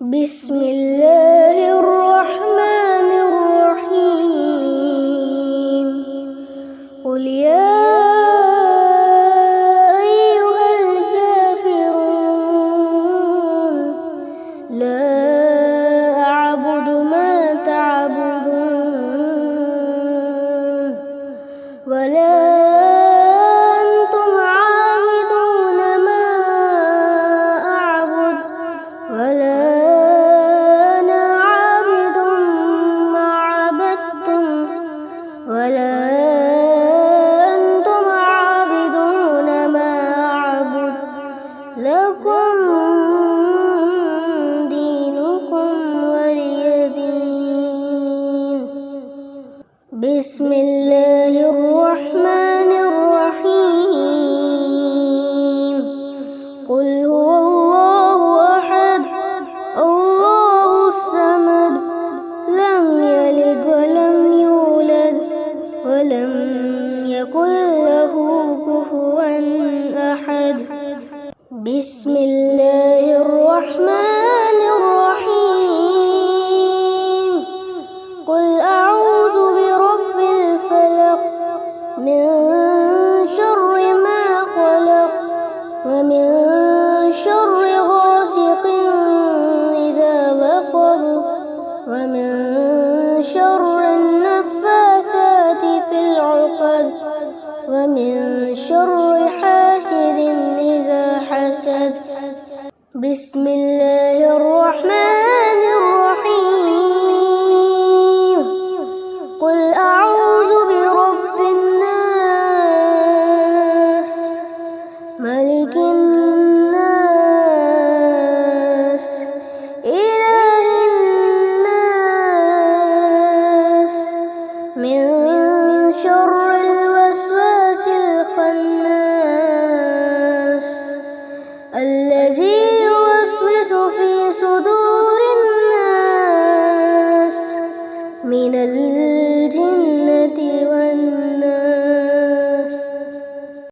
بسم الله الرحمن الرحيم. قل يا أيها الكافرون لا أعبد ما تعبدون ولا أنتم عابدون ما أعبد ولا أنا عابد ما عبدتم ولا أنتم عابدون ما أعبد لكم دينكم ولي دين. بسم الله الرحمن الرحيم. قل هو الله أحد الله الصمد لم يلد ولم يولد ولم يكن له كفوا أحد. بسم الله الرحمن الرحيم. قل أعوذ برب الفلق من شر ما خلق ومن شر غاسق إذا وقب ومن شر النفاثات في العقد ومن شر حاسد إذا حسد. بسم الله الرحمن الرحيم. قل أعوذ برب الناس ملك الناس إله الناس من شر الوسواس الخناس الذي